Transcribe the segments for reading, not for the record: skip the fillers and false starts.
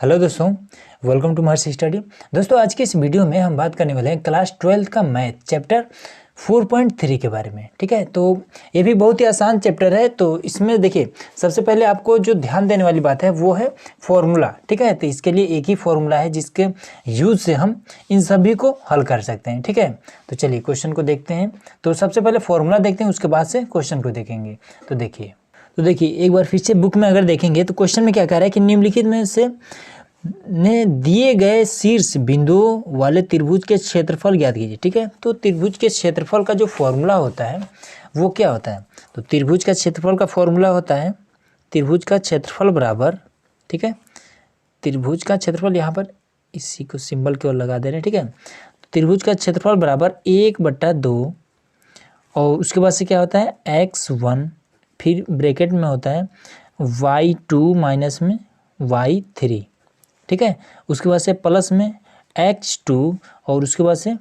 Hello दोस्तों, welcome to Maharshi study. दोस्तों, आज के इस वीडियो में हम बात करने वाले हैं क्लास 12 का मैथ चैप्टर 4.3 के बारे में। ठीक है, तो ये भी बहुत ही आसान चैप्टर है। तो इसमें देखिए, सबसे पहले आपको जो ध्यान देने वाली बात है वो है फॉर्मूला। ठीक है, तो इसके लिए एक ही फॉर्मूला है जिसके यूज से हम इन सभी को हल कर सकते हैं। ठीक है, तो चलिए क्वेश्चन को देखते हैं। तो सबसे पहले फॉर्मूला देखते हैं, उसके बाद से क्वेश्चन को देखेंगे। तो देखिए एक बार फिर से बुक में अगर देखेंगे तो क्वेश्चन में क्या कह रहा है कि निम्नलिखित में से ने दिए गए शीर्ष बिंदुओं वाले त्रिभुज के क्षेत्रफल ज्ञात कीजिए। ठीक है, तो त्रिभुज के क्षेत्रफल का जो फॉर्मूला होता है वो क्या होता है? तो त्रिभुज का क्षेत्रफल का फॉर्मूला होता है त्रिभुज का क्षेत्रफल बराबर, ठीक है, त्रिभुज का क्षेत्रफल यहाँ पर इसी को सिंबल की ओर लगा दे रहे हैं। ठीक है, तो त्रिभुज का क्षेत्रफल बराबर 1/2 और उसके बाद से क्या होता है x1, फिर ब्रैकेट में होता है y2 माइनस में y3। ठीक है, उसके बाद से प्लस में x2 और उसके बाद से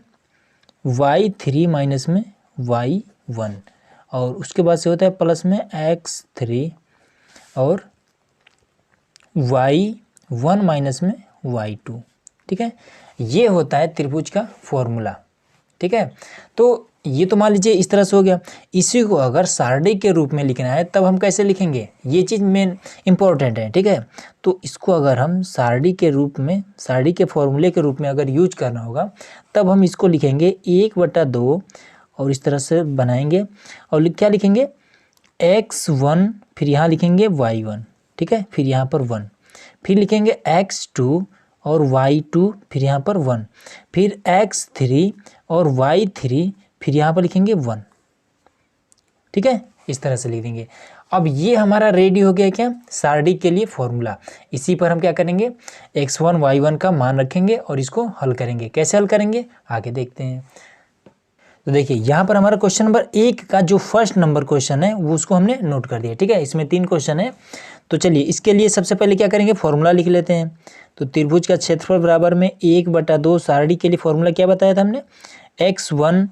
y3 माइनस में y1 और उसके बाद से होता है प्लस में x3 और y1 माइनस में y2। ठीक है, ये होता है त्रिभुज का फॉर्मूला। ठीक है, तो ये तो मान लीजिए इस तरह से हो गया। इसी को अगर सारणी के रूप में लिखना है तब हम कैसे लिखेंगे, ये चीज़ मेन इम्पोर्टेंट है। ठीक है, तो इसको अगर हम सारणी के रूप में, सारणी के फॉर्मूले के रूप में अगर यूज करना होगा तब हम इसको लिखेंगे 1/2 और इस तरह से बनाएंगे और क्या लिखेंगे x1, फिर यहाँ लिखेंगे y1। ठीक है, फिर यहाँ पर 1, फिर लिखेंगे x2 और y2, फिर यहाँ पर 1, फिर x3 और y3, फिर यहाँ पर लिखेंगे 1। ठीक है, इस तरह से लिख देंगे। अब ये हमारा रेडी हो गया क्या, सारणी के लिए फॉर्मूला। इसी पर हम क्या करेंगे x1 y1 का मान रखेंगे और इसको हल करेंगे। कैसे हल करेंगे आगे देखते हैं। तो देखिए यहाँ पर हमारा क्वेश्चन नंबर 1 का जो फर्स्ट नंबर क्वेश्चन है वो उसको हमने नोट कर दिया। ठीक है, इसमें 3 क्वेश्चन है। तो चलिए इसके लिए सबसे पहले क्या करेंगे, फॉर्मूला लिख लेते हैं। तो त्रिभुज का क्षेत्रफल बराबर में 1/2, सारणी के लिए फॉर्मूला क्या बताया था हमने, x1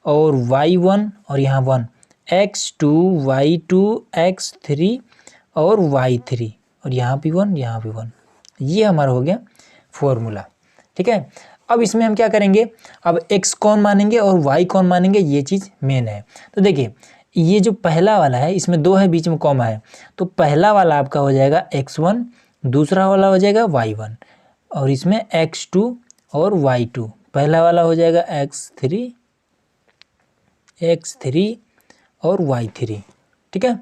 और y1 और यहाँ 1, x2 y2 x3 और y3 और यहाँ भी 1 यहाँ भी 1। ये हमारा हो गया फॉर्मूला। ठीक है, अब इसमें हम क्या करेंगे, अब x कौन मानेंगे और y कौन मानेंगे, ये चीज़ मेन है। तो देखिए ये जो पहला वाला है इसमें 2 है, बीच में कॉमा है, तो पहला वाला आपका हो जाएगा x1, दूसरा वाला हो जाएगा y1 और इसमें x2 और y2, पहला वाला हो जाएगा x3 और y3। ठीक है,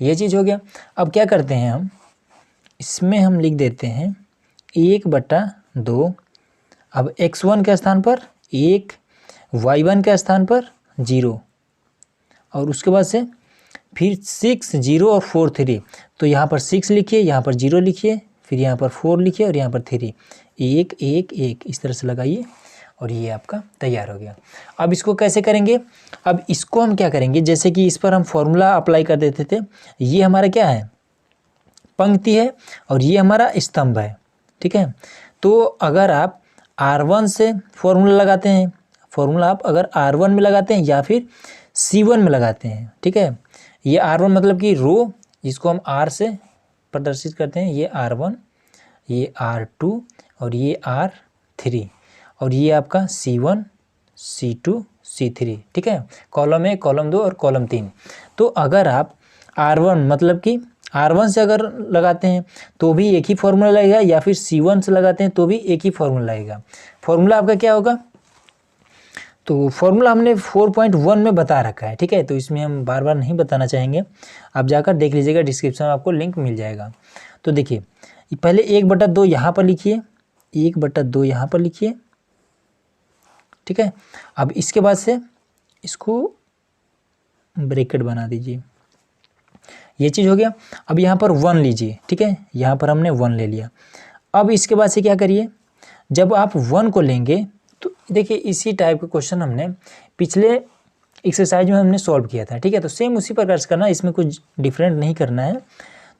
ये चीज़ हो गया। अब क्या करते हैं हम, इसमें हम लिख देते हैं 1/2। अब x1 के स्थान पर 1, y1 के स्थान पर 0 और उसके बाद से फिर 6 0 और 4 3। तो यहाँ पर 6 लिखिए, यहाँ पर 0 लिखिए, फिर यहाँ पर 4 लिखिए और यहाँ पर 3, 1 1 1 इस तरह से लगाइए और ये आपका तैयार हो गया। अब इसको कैसे करेंगे, अब इसको हम क्या करेंगे, जैसे कि इस पर हम फॉर्मूला अप्लाई कर देते थे। ये हमारा क्या है, पंक्ति है और ये हमारा स्तंभ है। ठीक है, तो अगर आप R1 से फॉर्मूला लगाते हैं, फॉर्मूला आप अगर R1 में लगाते हैं या फिर C1 में लगाते हैं। ठीक है, ये R1 मतलब कि रो, जिसको हम R से प्रदर्शित करते हैं, ये R1, ये R2 और ये R3 और ये आपका C1 C2 C3। ठीक है, कॉलम 1 कॉलम 2 और कॉलम 3। तो अगर आप R1 मतलब कि R1 से अगर लगाते हैं तो भी एक ही फॉर्मूला लगेगा, या फिर C1 से लगाते हैं तो भी एक ही फॉर्मूला लगेगा। फॉर्मूला आपका क्या होगा, तो फॉर्मूला हमने 4.1 में बता रखा है। ठीक है, तो इसमें हम बार बार नहीं बताना चाहेंगे, आप जाकर देख लीजिएगा, डिस्क्रिप्शन में आपको लिंक मिल जाएगा। तो देखिए पहले 1/2 यहाँ पर लिखिए, 1/2 यहाँ पर लिखिए। ठीक है, अब इसके बाद से इसको ब्रैकेट बना दीजिए, ये चीज़ हो गया। अब यहाँ पर 1 लीजिए। ठीक है, यहाँ पर हमने 1 ले लिया। अब इसके बाद से क्या करिए, जब आप 1 को लेंगे तो देखिए इसी टाइप के क्वेश्चन हमने पिछले एक्सरसाइज में हमने सॉल्व किया था। ठीक है, तो सेम उसी प्रकार से करना, इसमें कुछ डिफरेंट नहीं करना है।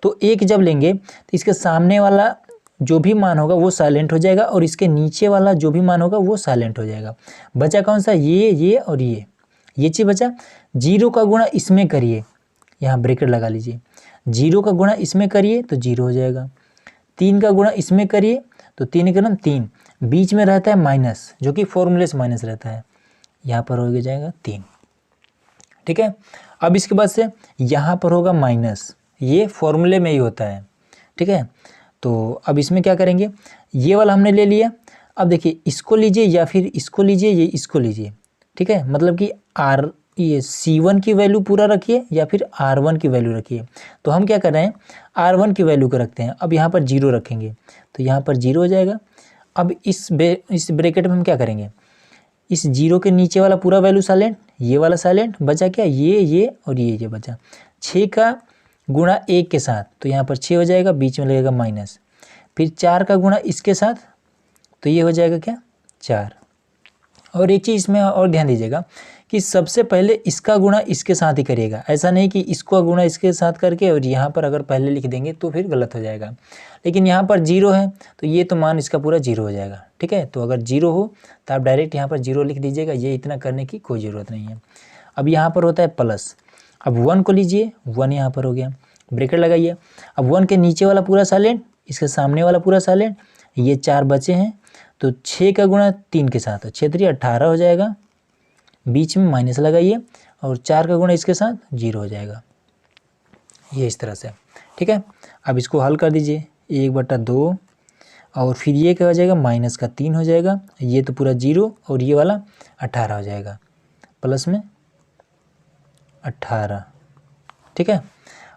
तो 1 जब लेंगे तो इसके सामने वाला जो भी मान होगा वो साइलेंट हो जाएगा और इसके नीचे वाला जो भी मान होगा वो साइलेंट हो जाएगा। बचा कौन सा, ये और ये चीज़ बचा। 0 का गुणा इसमें करिए, यहाँ ब्रैकेट लगा लीजिए, 0 का गुणा इसमें करिए तो 0 हो जाएगा। 3 का गुणा इसमें करिए तो 3 का 3, बीच में रहता है माइनस, जो कि फॉर्मूले से माइनस रहता है, यहाँ पर हो जाएगा 3। ठीक है, अब इसके बाद से यहाँ पर होगा माइनस, ये फॉर्मूले में ही होता है। ठीक है, तो अब इसमें क्या करेंगे, ये वाला हमने ले लिया। अब देखिए इसको लीजिए या फिर इसको लीजिए, ये इसको लीजिए। ठीक है, मतलब कि ये C1 की वैल्यू पूरा रखिए या फिर R1 की वैल्यू रखिए। तो हम क्या कर रहे हैं, R1 की वैल्यू को रखते हैं। अब यहाँ पर 0 रखेंगे तो यहाँ पर 0 हो जाएगा। अब इस ब्रैकेट में हम क्या करेंगे, इस 0 के नीचे वाला पूरा वैल्यू साइलेंट, ये वाला साइलेंट, बचा क्या, ये और ये बचा। 6 का गुणा 1 के साथ तो यहाँ पर 6 हो जाएगा, बीच में लगेगा माइनस। फिर 4 का गुणा इसके साथ तो ये हो जाएगा क्या, 4। और एक चीज़ इसमें और ध्यान दीजिएगा कि सबसे पहले इसका गुणा इसके साथ ही करिएगा। ऐसा नहीं कि इसको गुणा इसके साथ करके और यहाँ पर अगर पहले लिख देंगे तो फिर गलत हो जाएगा। लेकिन यहाँ पर 0 है तो ये तो मान इसका पूरा 0 हो जाएगा। ठीक है, तो अगर 0 हो तो आप डायरेक्ट यहाँ पर 0 लिख दीजिएगा, ये इतना करने की कोई ज़रूरत नहीं है। अब यहाँ पर होता है प्लस, अब 1 को लीजिए, 1 यहाँ पर हो गया, ब्रैकेट लगाइए। अब 1 के नीचे वाला पूरा साइलेंट, इसके सामने वाला पूरा साइलेंट, ये 4 बचे हैं तो 6 का गुणा 3 के साथ, 6 3 18 हो जाएगा, बीच में माइनस लगाइए और 4 का गुणा इसके साथ 0 हो जाएगा, ये इस तरह से। ठीक है, अब इसको हल कर दीजिए, 1/2 और फिर ये क्या हो जाएगा, माइनस का 3 हो जाएगा, ये तो पूरा 0 और ये वाला 18 हो जाएगा, प्लस में 18। ठीक है,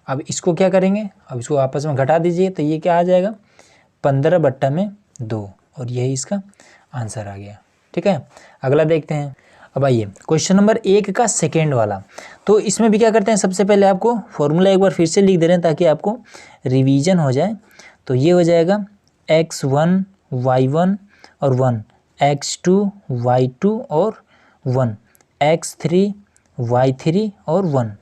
अब इसको क्या करेंगे, अब इसको आपस में घटा दीजिए तो ये क्या आ जाएगा, 15/2 और यही इसका आंसर आ गया। ठीक है, अगला देखते हैं। अब आइए क्वेश्चन नंबर 1 का सेकेंड वाला। तो इसमें भी क्या करते हैं, सबसे पहले आपको फॉर्मूला एक बार फिर से लिख दे रहे हैं ताकि आपको रिवीजन हो जाए। तो ये हो जाएगा x1 y1 और 1, x2 y2 और 1, x3 y3 और 1,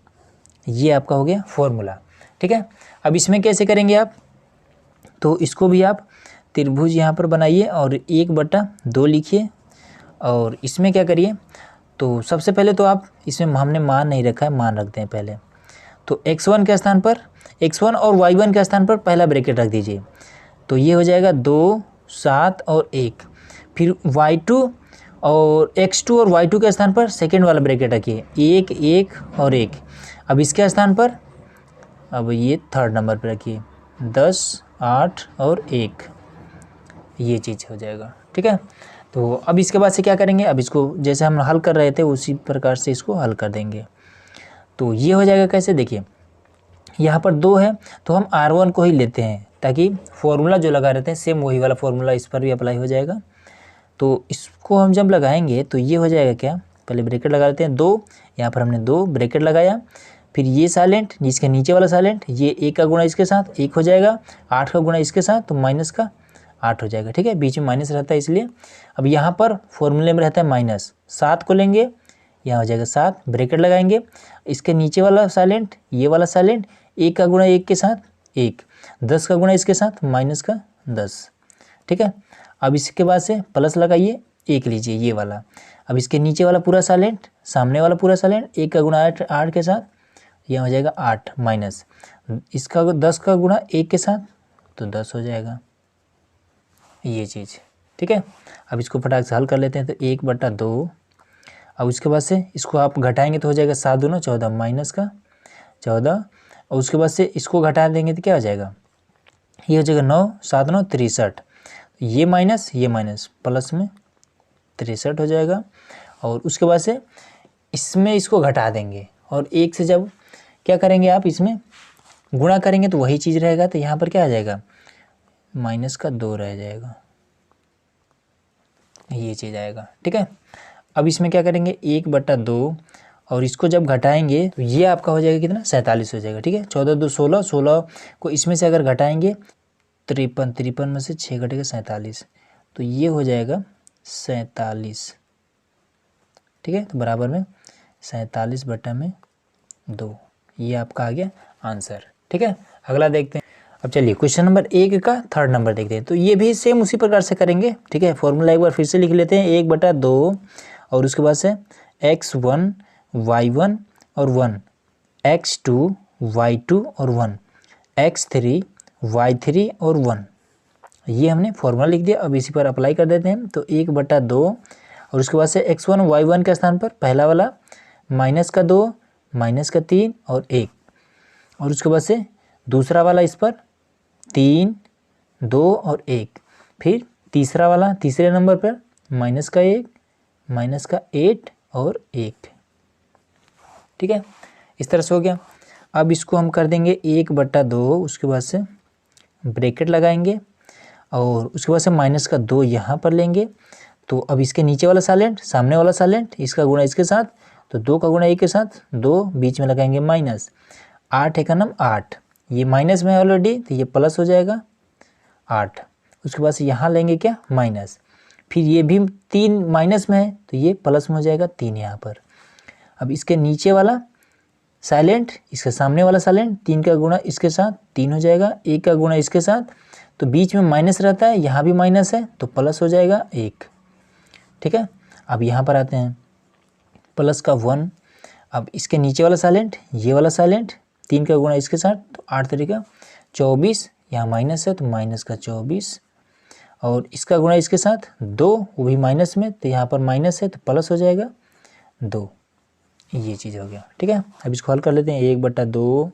ये आपका हो गया फॉर्मूला। ठीक है, अब इसमें कैसे करेंगे आप, तो इसको भी आप त्रिभुज यहाँ पर बनाइए और 1/2 लिखिए। और इसमें क्या करिए, तो सबसे पहले तो आप इसमें हमने मान नहीं रखा है, मान रखते हैं पहले। तो x1 के स्थान पर, x1 और y1 के स्थान पर पहला ब्रैकेट रख दीजिए, तो ये हो जाएगा 2 7 और 1। फिर y2 और x2 और y2 के स्थान पर सेकेंड वाला ब्रैकेट रखिए, 1 1 और 1। अब इसके स्थान पर अब ये थर्ड नंबर पर रखिए, 10 8 और 1, ये चीज़ हो जाएगा। ठीक है, तो अब इसके बाद से क्या करेंगे, अब इसको जैसे हम हल कर रहे थे उसी प्रकार से इसको हल कर देंगे। तो ये हो जाएगा कैसे, देखिए यहाँ पर 2 है तो हम R1 को ही लेते हैं ताकि फॉर्मूला जो लगा रहते हैं सेम वही वाला फॉर्मूला इस पर भी अप्लाई हो जाएगा। तो इसको हम जब लगाएंगे तो ये हो जाएगा क्या, पहले ब्रैकेट लगा लेते हैं 2, यहाँ पर हमने 2 ब्रैकेट लगाया। फिर ये साइलेंट, जिसके नीचे वाला साइलेंट, ये 1 का गुणा इसके साथ 1 हो जाएगा, 8 का गुणा इसके साथ तो माइनस का 8 हो जाएगा। ठीक है, बीच में माइनस रहता है इसलिए। अब यहाँ पर फॉर्मूले में रहता है माइनस, 7 को लेंगे, यहाँ हो जाएगा 7, ब्रैकेट लगाएंगे। इसके नीचे वाला साइलेंट, ये वाला साइलेंट, 1 का गुणा 1 के साथ 1, 10 का गुणा इसके साथ माइनस का 10। ठीक है, अब इसके बाद से प्लस लगाइए, 1 लीजिए ये वाला। अब इसके नीचे वाला पूरा साइलेंट, सामने वाला पूरा साइलेंट, 1 का गुणा 8 के साथ, यह हो जाएगा 8 माइनस इसका 10 का गुणा 1 के साथ तो 10 हो जाएगा, ये चीज़। ठीक है, अब इसको फटाक से हल कर लेते हैं, तो 1/2। अब उसके बाद से इसको आप घटाएंगे तो हो जाएगा 7 दूना 14, माइनस का 14। और उसके बाद से इसको घटा देंगे तो क्या हो जाएगा, ये हो जाएगा 9 7 9 63, ये माइनस प्लस में 63 हो जाएगा। और उसके बाद से इसमें इसको घटा देंगे और 1 से जब क्या करेंगे आप इसमें गुणा करेंगे तो वही चीज़ रहेगा, तो यहाँ पर क्या आ जाएगा, माइनस का 2 रह जाएगा, ये चीज़ आएगा। ठीक है, अब इसमें क्या करेंगे 1/2 और इसको जब घटाएंगे तो ये आपका हो जाएगा कितना, 47 हो जाएगा। ठीक है, 14 2 16, 16 को इसमें से अगर घटाएंगे 53, 53 में से 6 घटेगा 47, तो ये हो जाएगा 47। ठीक है, तो बराबर में 47/2, ये आपका आ गया आंसर। ठीक है, अगला देखते हैं। अब चलिए क्वेश्चन नंबर 1 का थर्ड नंबर देखते हैं। तो ये भी सेम उसी प्रकार से करेंगे। ठीक है, फॉर्मूला एक बार फिर से लिख लेते हैं, 1/2 और उसके बाद से x1 y1 और 1, x2 y2 और 1, x3 y3 और 1, ये हमने फॉर्मूला लिख दिया, अब इसी पर अप्लाई कर देते हैं। तो 1/2 और उसके बाद से x1 y1 के स्थान पर पहला वाला -2 -3 और 1, और उसके बाद से दूसरा वाला इस पर 3 2 और 1, फिर तीसरा वाला तीसरे नंबर पर -1 -8 और 1। ठीक है, इस तरह से हो गया। अब इसको हम कर देंगे 1/2, उसके बाद से ब्रैकेट लगाएंगे और उसके बाद से -2 यहाँ पर लेंगे। तो अब इसके नीचे वाला साइलेंट, सामने वाला साइलेंट, इसका गुणा इसके साथ, तो 2 का गुणा 1 के साथ 2, बीच में लगाएंगे माइनस। 8 एक नाम 8, ये माइनस में है ऑलरेडी तो ये प्लस हो जाएगा 8। उसके बाद से यहाँ लेंगे क्या माइनस, फिर ये भी 3 माइनस में है तो ये प्लस में हो जाएगा 3 यहाँ पर। अब इसके नीचे वाला साइलेंट, इसके सामने वाला साइलेंट, 3 का गुणा इसके साथ 3 हो जाएगा, 1 का गुणा इसके साथ, तो बीच में माइनस रहता है, यहाँ भी माइनस है तो प्लस हो जाएगा 1। ठीक है, अब यहाँ पर आते हैं प्लस का 1। अब इसके नीचे वाला साइलेंट, ये वाला साइलेंट, 3 का गुणा इसके साथ, तो 8 तरीका 24, यहाँ माइनस है तो माइनस का 24, और इसका गुणा इसके साथ 2, वो भी माइनस में, तो यहाँ पर माइनस है तो प्लस हो जाएगा 2। ये चीज़ हो गया। ठीक है, अब इसको हल कर लेते हैं। 1/2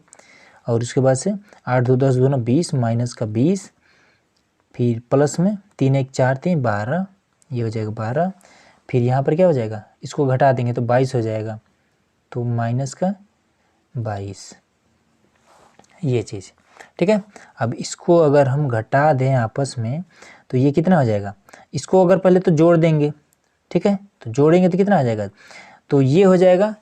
और उसके बाद से 8 2 10 2 20, माइनस का 20, फिर प्लस में 3 1 4 3 12, ये हो जाएगा 12, फिर यहाँ पर क्या हो जाएगा, इसको घटा देंगे तो 22 हो जाएगा, तो माइनस का 22, ये चीज़। ठीक है, अब इसको अगर हम घटा दें आपस में तो ये कितना हो जाएगा, इसको अगर पहले तो जोड़ देंगे। ठीक है, तो जोड़ेंगे तो कितना आ जाएगा, तो ये हो जाएगा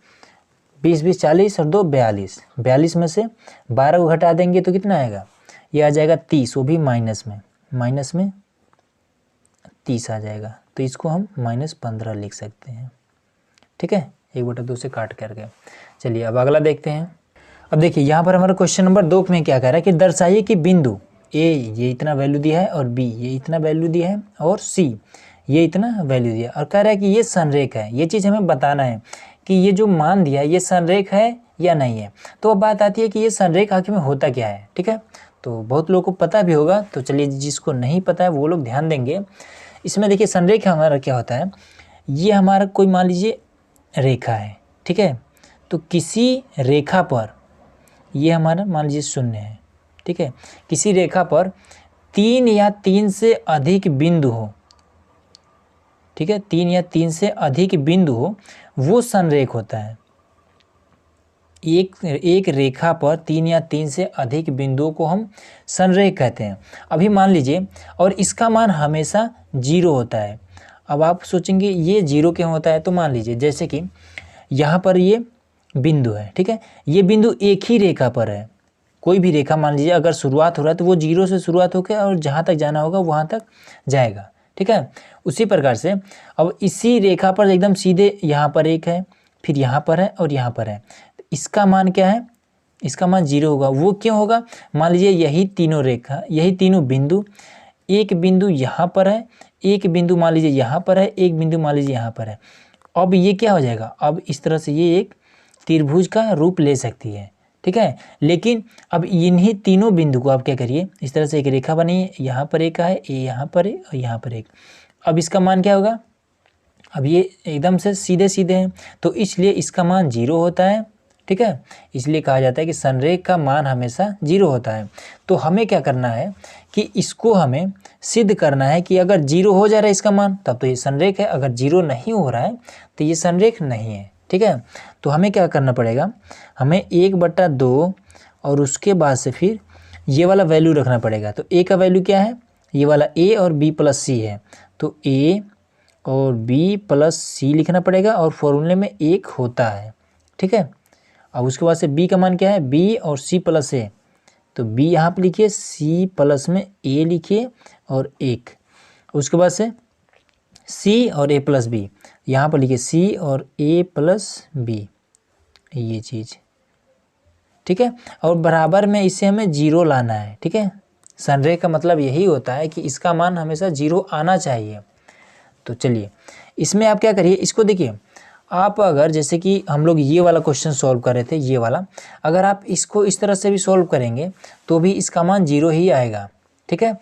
20 20 40 और 2 42, 42 में से 12 को घटा देंगे तो कितना आएगा, ये आ जाएगा 30, वो भी माइनस में 30 आ जाएगा, तो इसको हम -15 लिख सकते हैं। ठीक है, 1/2 से काट करके। चलिए अब अगला देखते हैं। अब देखिए यहाँ पर हमारा क्वेश्चन नंबर 2 में क्या कह रहा है कि दर्शाइए कि बिंदु ए ये इतना वैल्यू दिया है और बी ये इतना वैल्यू दिया है और सी ये इतना वैल्यू दिया, और कह रहा है कि ये संरेख है। ये चीज़ हमें बताना है कि ये जो मान दिया है ये संरेख है या नहीं है। तो अब बात आती है कि ये संरेख आखिर में होता क्या है। ठीक है, तो बहुत लोगों को पता भी होगा, तो चलिए जिसको नहीं पता है वो लोग ध्यान देंगे। इसमें देखिए संरेख हमारा क्या होता है, ये हमारा कोई मान लीजिए रेखा है। ठीक है, तो किसी रेखा पर ये हमारा मान लीजिए 0 है। ठीक है, किसी रेखा पर 3 या 3 से अधिक बिंदु हो। ठीक है, 3 या 3 से अधिक बिंदु हो, वो संरेख होता है। एक रेखा पर 3 या 3 से अधिक बिंदुओं को हम संरेख कहते हैं। अभी मान लीजिए, और इसका मान हमेशा 0 होता है। अब आप सोचेंगे ये 0 क्यों होता है, तो मान लीजिए जैसे कि यहाँ पर ये बिंदु है। ठीक है, ये बिंदु एक ही रेखा पर है। कोई भी रेखा मान लीजिए अगर शुरुआत हो रहा है तो वो 0 से शुरुआत होकर और जहाँ तक जाना होगा वहाँ तक जाएगा। ठीक है, उसी प्रकार से अब इसी रेखा पर एकदम सीधे यहाँ पर एक है, फिर यहाँ पर है और यहाँ पर है, इसका मान क्या है, इसका मान 0 होगा। वो क्यों होगा, मान लीजिए यही तीनों रेखा, यही तीनों बिंदु, एक बिंदु यहाँ पर है, एक बिंदु मान लीजिए यहाँ पर है, एक बिंदु मान लीजिए यहाँ पर है। अब ये क्या हो जाएगा, अब इस तरह से ये एक त्रिभुज का रूप ले सकती है। ठीक है, लेकिन अब इन्हीं तीनों बिंदु को आप क्या करिए, इस तरह से एक रेखा बनाइए, यहाँ पर एक है, ये यहाँ पर है और यहाँ पर एक। अब इसका मान क्या होगा, अब ये एकदम से सीधे सीधे हैं तो इसलिए इसका मान 0 होता है। ठीक है, इसलिए कहा जाता है कि संरेख का मान हमेशा 0 होता है। तो हमें क्या करना है कि इसको हमें सिद्ध करना है कि अगर 0 हो जा रहा है इसका मान तब तो ये संरेख है, अगर 0 नहीं हो रहा है तो ये संरेख नहीं है। ठीक है, तो हमें क्या करना पड़ेगा, हमें 1/2 और उसके बाद से फिर ये वाला वैल्यू रखना पड़ेगा। तो a का वैल्यू क्या है, ये वाला a और b + c है, तो a और b + c लिखना पड़ेगा और फॉर्मूले में 1 होता है। ठीक है, अब उसके बाद से b का मान क्या है, b और c + a, तो b यहाँ पर लिखिए, c प्लस में a लिखिए और 1, उसके बाद से c और a + b, यहाँ पर लिखिए c और a + b, ये चीज़। ठीक है, और बराबर में इसे हमें 0 लाना है। ठीक है, संरेख का मतलब यही होता है कि इसका मान हमेशा 0 आना चाहिए। तो चलिए इसमें आप क्या करिए, इसको देखिए, आप अगर जैसे कि हम लोग ये वाला क्वेश्चन सॉल्व कर रहे थे, ये वाला अगर आप इसको इस तरह से भी सॉल्व करेंगे तो भी इसका मान 0 ही आएगा। ठीक है,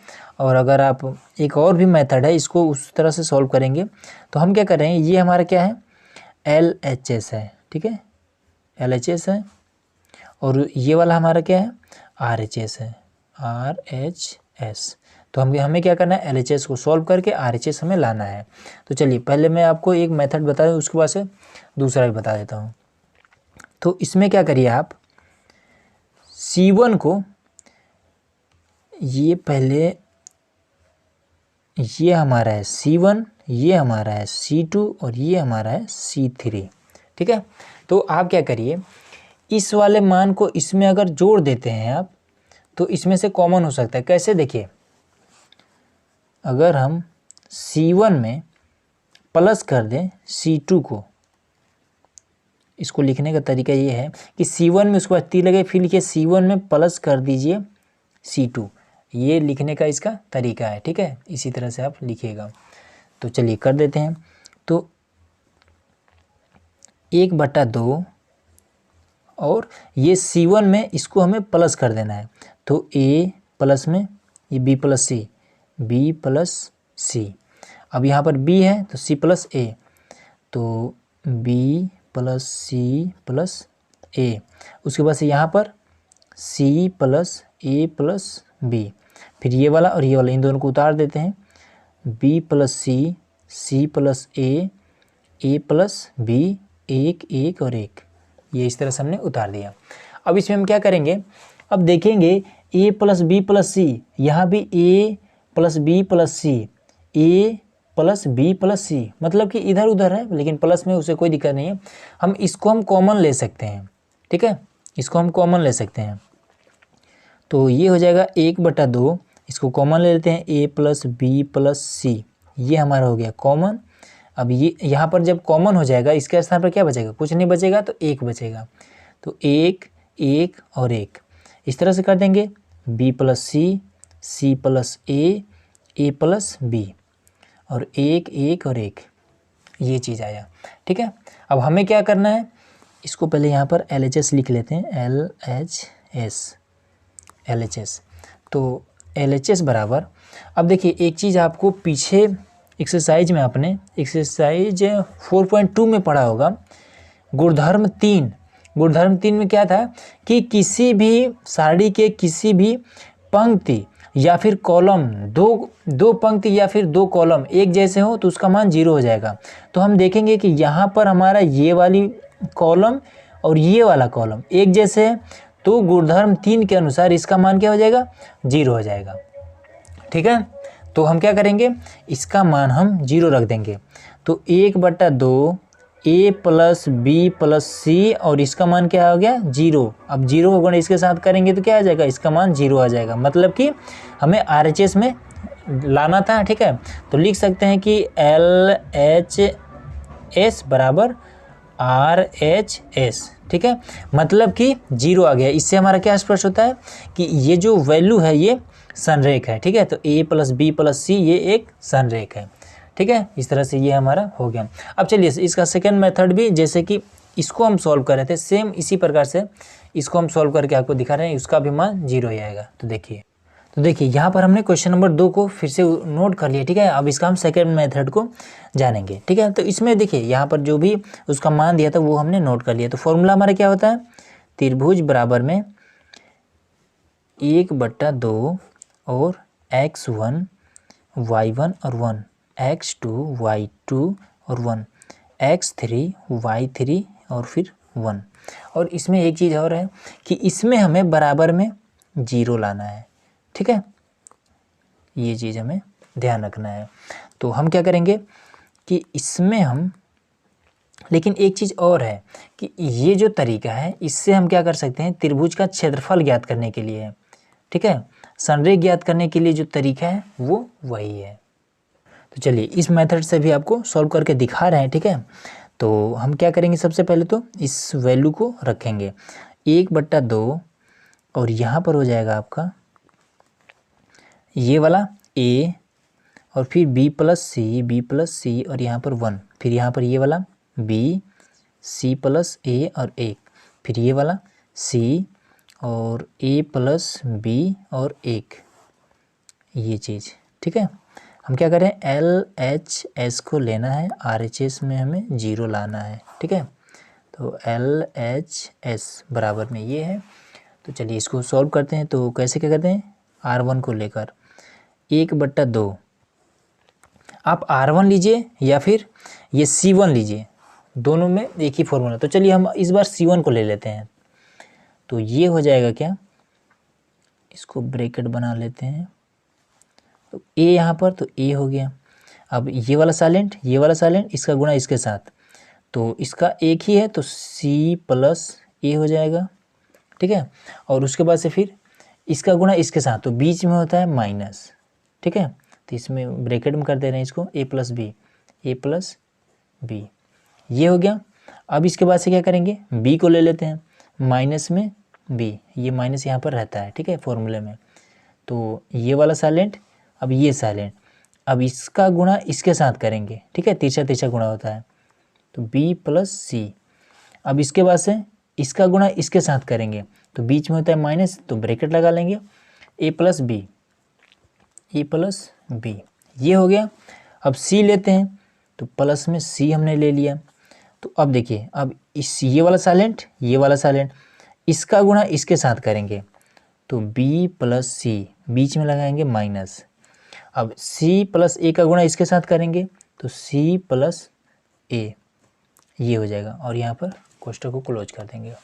और अगर आप एक और भी मेथड है इसको उस तरह से सॉल्व करेंगे तो हम क्या कर रहे हैं, ये हमारा क्या है LHS है, ठीक है, LHS है, और ये वाला हमारा क्या है RHS है, RHS। तो हमें क्या करना है, LHS को सॉल्व करके RHS हमें लाना है। तो चलिए पहले मैं आपको एक मेथड बता दूँ, उसके बाद से दूसरा भी बता देता हूँ। तो इसमें क्या करिए आप, C1 को ये पहले, ये हमारा है C1, ये हमारा है C2 और ये हमारा है C3, ठीक है। तो आप क्या करिए, इस वाले मान को इसमें अगर जोड़ देते हैं आप तो इसमें से कॉमन हो सकता है। कैसे, देखिए अगर हम C1 में प्लस कर दें C2 को, इसको लिखने का तरीका ये है कि C1 में उसके बाद तीर लगे फिर लिखिए C1 में प्लस कर दीजिए C2, ये लिखने का इसका तरीका है, ठीक है, इसी तरह से आप लिखिएगा। तो चलिए कर देते हैं। तो 1/2 और ये C1 में इसको हमें प्लस कर देना है, तो A प्लस में ये B plus C, B plus C, अब यहाँ पर B है तो C प्लस A, तो B plus C plus A, उसके बाद से यहाँ पर C plus A plus B, फिर ये वाला और ये वाला इन दोनों को उतार देते हैं, B plus C, C plus A, A plus B, एक एक और एक, ये इस तरह से हमने उतार दिया। अब इसमें हम क्या करेंगे, अब देखेंगे A plus B plus C, यहाँ भी A plus B plus C, A plus B plus C, मतलब कि इधर उधर है लेकिन प्लस में उसे कोई दिक्कत नहीं है, हम इसको हम कॉमन ले सकते हैं, ठीक है, इसको हम कॉमन ले सकते हैं। तो ये हो जाएगा 1/2, इसको कॉमन ले लेते हैं, A plus B plus C, ये हमारा हो गया कॉमन। अब ये यहाँ पर जब कॉमन हो जाएगा इसके स्थान पर क्या बचेगा, कुछ नहीं बचेगा, तो 1 बचेगा, तो 1 1 और 1, इस तरह से कर देंगे, B plus C, C plus A, A plus B, और 1 1 और 1, ये चीज़ आया, ठीक है। अब हमें क्या करना है, इसको पहले यहाँ पर LHS लिख लेते हैं, LHS। तो LHS बराबर, अब देखिए एक चीज़ आपको पीछे एक्सरसाइज में आपने एक्सरसाइज 4.2 में पढ़ा होगा, गुणधर्म 3 में क्या था कि किसी भी सारणी के किसी भी पंक्ति या फिर कॉलम, दो पंक्ति या फिर 2 कॉलम एक जैसे हो तो उसका मान 0 हो जाएगा। तो हम देखेंगे कि यहाँ पर हमारा ये वाली कॉलम और ये वाला कॉलम एक जैसे है, तो गुणधर्म 3 के अनुसार इसका मान क्या हो जाएगा, 0 हो जाएगा, ठीक है। तो हम क्या करेंगे, इसका मान हम 0 रख देंगे, तो 1/2 A plus B plus C, और इसका मान क्या हो गया 0। अब 0 होगा इसके साथ करेंगे तो क्या आ जाएगा, इसका मान 0 आ जाएगा, मतलब कि हमें RHS में लाना था, ठीक है। तो लिख सकते हैं कि LHS बराबर RHS, ठीक है, मतलब कि 0 आ गया। इससे हमारा क्या स्पष्ट होता है कि ये जो वैल्यू है ये संरेख है, ठीक है। तो A plus B plus C ये एक संरेख है, ठीक है, इस तरह से ये हमारा हो गया। अब चलिए इसका सेकंड मेथड भी, जैसे कि इसको हम सॉल्व कर रहे थे, सेम इसी प्रकार से इसको हम सॉल्व करके आपको दिखा रहे हैं, उसका भी मान 0 ही आएगा। तो देखिए यहाँ पर हमने क्वेश्चन नंबर 2 को फिर से नोट कर लिया, ठीक है। अब इसका हम सेकंड मेथड को जानेंगे, ठीक है। तो इसमें देखिए यहाँ पर जो भी उसका मान दिया था वो हमने नोट कर लिया। तो फॉर्मूला हमारा क्या होता है, त्रिभुज बराबर में 1/2 और x1 y1 और 1, x2 y2 और 1, x3 y3 और फिर 1। और इसमें एक चीज़ और है कि इसमें हमें बराबर में 0 लाना है, ठीक है, ये चीज़ हमें ध्यान रखना है। तो हम क्या करेंगे कि इसमें हम, लेकिन एक चीज़ और है कि ये जो तरीका है इससे हम क्या कर सकते हैं, त्रिभुज का क्षेत्रफल ज्ञात करने के लिए, ठीक है, संरेख ज्ञात करने के लिए जो तरीका है वो वही है। तो चलिए इस मेथड से भी आपको सॉल्व करके दिखा रहे हैं, ठीक है। तो हम क्या करेंगे, सबसे पहले तो इस वैल्यू को रखेंगे 1/2, और यहाँ पर हो जाएगा आपका ये वाला A, और फिर B प्लस C, और यहाँ पर 1, फिर यहाँ पर ये वाला B, C प्लस A और 1, फिर ये वाला C और A प्लस B और 1, ये चीज़, ठीक है। हम क्या करें, LHS को लेना है, RHS में हमें 0 लाना है, ठीक है। तो LHS बराबर में ये है। तो चलिए इसको सॉल्व करते हैं। तो कैसे क्या करते हैं, R1 को लेकर 1/2, आप R1 लीजिए या फिर ये C1 लीजिए, दोनों में एक ही फॉर्मूला। तो चलिए हम इस बार C1 को ले लेते हैं। तो ये हो जाएगा क्या, इसको ब्रैकेट बना लेते हैं। तो A यहाँ पर, तो A हो गया। अब ये वाला साइलेंट, ये वाला साइलेंट, इसका गुणा इसके साथ, तो इसका एक ही है, तो C प्लस A हो जाएगा, ठीक है। और उसके बाद से फिर इसका गुणा इसके साथ, तो बीच में होता है माइनस, ठीक है। तो इसमें ब्रैकेट में कर दे रहे हैं इसको, A प्लस B, ये हो गया। अब इसके बाद से क्या करेंगे, B को ले लेते हैं, माइनस में B, ये माइनस यहाँ पर रहता है, ठीक है, फॉर्मूले में। तो ये वाला साइलेंट, अब ये साइलेंट, अब इसका गुणा इसके साथ करेंगे, ठीक है, तिरछा तिरछा गुणा होता है, तो B प्लस C। अब इसके बाद से इसका गुणा इसके साथ करेंगे, तो बीच में होता है माइनस, तो ब्रैकेट लगा लेंगे, A प्लस B, ये हो गया। अब C लेते हैं, तो प्लस में C हमने ले लिया। तो अब देखिए, अब इस ये वाला साइलेंट, इसका गुणा इसके साथ करेंगे, तो B प्लस C, बीच में लगाएंगे माइनस। अब C प्लस A का गुणा इसके साथ करेंगे, तो C प्लस A, ये हो जाएगा। और यहाँ पर कोष्ठक को क्लोज कर देंगे।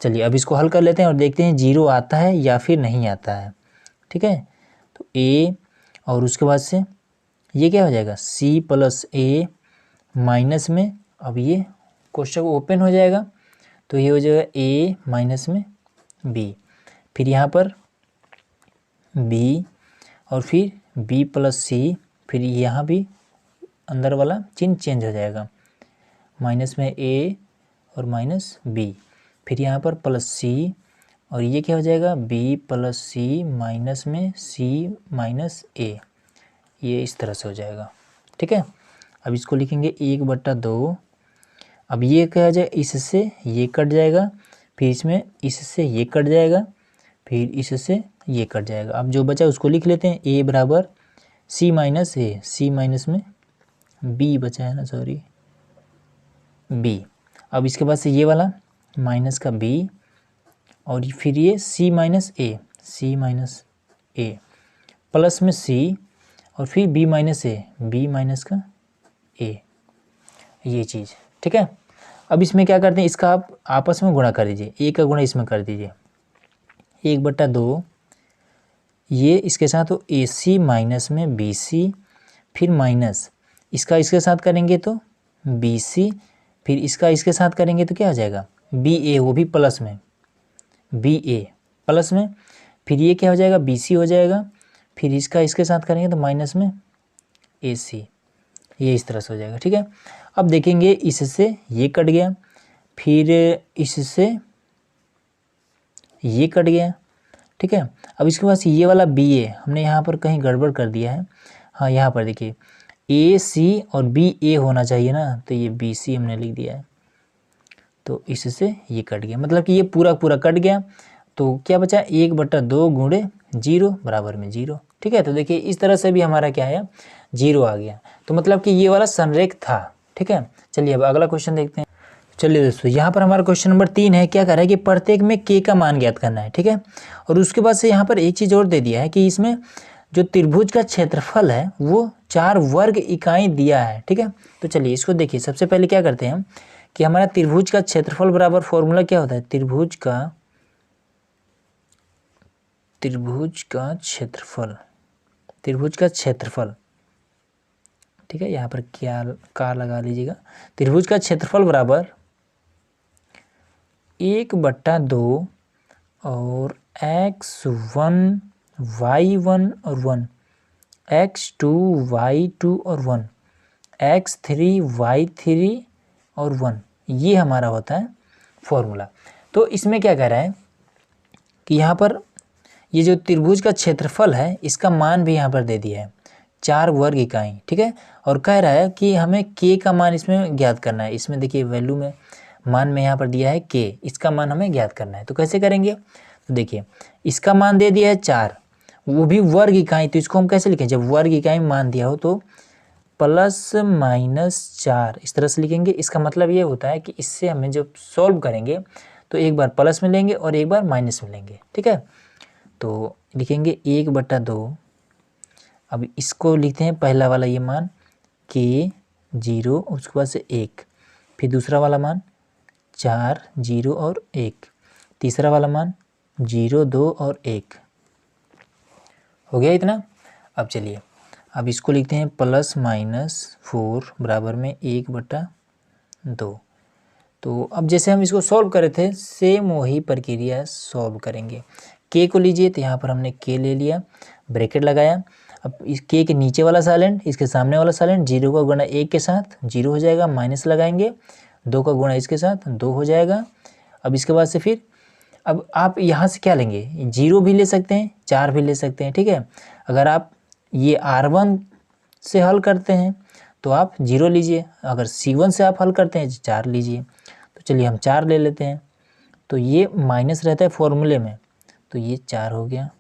चलिए अब इसको हल कर लेते हैं और देखते हैं 0 आता है या फिर नहीं आता है, ठीक है। तो A और उसके बाद से ये क्या हो जाएगा, C प्लस A माइनस में, अब ये कोष्ठक ओपन हो जाएगा, तो ये हो जाएगा A माइनस में B, फिर यहाँ पर B और फिर B प्लस C, फिर यहाँ भी अंदर वाला चिन्ह चेंज हो जाएगा, माइनस में A और माइनस B, फिर यहाँ पर प्लस C, और ये क्या हो जाएगा, B प्लस C माइनस में C माइनस A, ये इस तरह से हो जाएगा, ठीक है। अब इसको लिखेंगे 1/2। अब ये क्या हो जाएगा, इससे ये कट जाएगा, फिर इसमें इससे ये कट जाएगा, फिर इससे ये कट जाएगा। अब जो बचा उसको लिख लेते हैं, A बराबर C minus A, C minus में B बचा है ना, सॉरी B। अब इसके बाद से ये वाला माइनस का B, और फिर ये C माइनस A प्लस में C, और फिर B माइनस का A, ये चीज़, ठीक है। अब इसमें क्या करते हैं, इसका आप आपस में गुणा कर दीजिए, A का गुणा इसमें कर दीजिए, 1/2, ये इसके साथ हो AC माइनस में BC, फिर माइनस इसका इसके साथ करेंगे तो BC, फिर इसका इसके साथ करेंगे तो क्या हो जाएगा, BA, वो भी प्लस में, BA प्लस में, फिर ये क्या हो जाएगा, BC हो जाएगा, फिर इसका इसके साथ करेंगे तो माइनस में AC, ये इस तरह से हो जाएगा, ठीक है। अब देखेंगे इससे ये कट गया, फिर इससे ये कट गया, ठीक है। अब इसके बाद ये वाला BA हमने यहाँ पर कहीं गड़बड़ कर दिया है, हाँ यहाँ पर देखिए AC और BA होना चाहिए ना, तो ये BC हमने लिख दिया है, तो इससे ये कट गया, मतलब कि ये पूरा पूरा कट गया। तो क्या बचा, 1/2 गुणे 0 बराबर में 0, ठीक है। तो देखिए इस तरह से भी हमारा क्या आया, 0 आ गया। तो मतलब कि ये वाला संरेख था, ठीक है। चलिए अब अगला क्वेश्चन देखते हैं। चलिए दोस्तों, यहाँ पर हमारा क्वेश्चन नंबर 3 है। क्या कर रहा है कि प्रत्येक में K का मान ज्ञात करना है, ठीक है। और उसके बाद से यहाँ पर एक चीज़ और दे दिया है कि इसमें जो त्रिभुज का क्षेत्रफल है वो 4 वर्ग इकाई दिया है, ठीक है। तो चलिए इसको देखिए, सबसे पहले क्या करते हैं हम कि हमारा त्रिभुज का क्षेत्रफल बराबर फॉर्मूला क्या होता है, त्रिभुज का क्षेत्रफल, ठीक है। यहाँ पर क्या लगा लीजिएगा, त्रिभुज का क्षेत्रफल बराबर 1/2 और x1 y1 और 1, x2 y2 और 1, x3 y3 और 1, ये हमारा होता है फॉर्मूला। तो इसमें क्या कह रहा है कि यहाँ पर ये जो त्रिभुज का क्षेत्रफल है इसका मान भी यहाँ पर दे दिया है, 4 वर्ग इकाई, ठीक है। और कह रहा है कि हमें K का मान इसमें ज्ञात करना है। इसमें देखिए वैल्यू में मान में यहाँ पर दिया है K, इसका मान हमें ज्ञात करना है। तो कैसे करेंगे, तो देखिए इसका मान दे दिया है 4, वो भी वर्ग इकाई। तो इसको हम कैसे लिखें, जब वर्ग इकाई मान दिया हो तो +-4 इस तरह से लिखेंगे। इसका मतलब ये होता है कि इससे हमें जब सॉल्व करेंगे तो एक बार प्लस में लेंगे और एक बार माइनस में लेंगे, ठीक है। तो लिखेंगे 1/2। अब इसको लिखते हैं पहला वाला ये मान k 0, उसके बाद से 1, फिर दूसरा वाला मान 4 0 और 1, तीसरा वाला मान 0 2 और 1। हो गया इतना। अब चलिए अब इसको लिखते हैं +-4 बराबर में 1/2। तो अब जैसे हम इसको सॉल्व करे थे सेम वही प्रक्रिया सॉल्व करेंगे। k को लीजिए, तो यहाँ पर हमने k ले लिया, ब्रैकेट लगाया। अब इस k के नीचे वाला साइलेंट, इसके सामने वाला साइलेंट, 0 का गुणा 1 के साथ 0 हो जाएगा, माइनस लगाएंगे, 2 का गुणा इसके साथ 2 हो जाएगा। अब इसके बाद से फिर अब आप यहाँ से क्या लेंगे, 0 भी ले सकते हैं, 4 भी ले सकते हैं, ठीक है। अगर आप ये R1 से हल करते हैं तो आप 0 लीजिए, अगर C1 से आप हल करते हैं 4 लीजिए। तो चलिए हम 4 ले लेते हैं। तो ये माइनस रहता है फॉर्मूले में, तो ये 4 हो गया।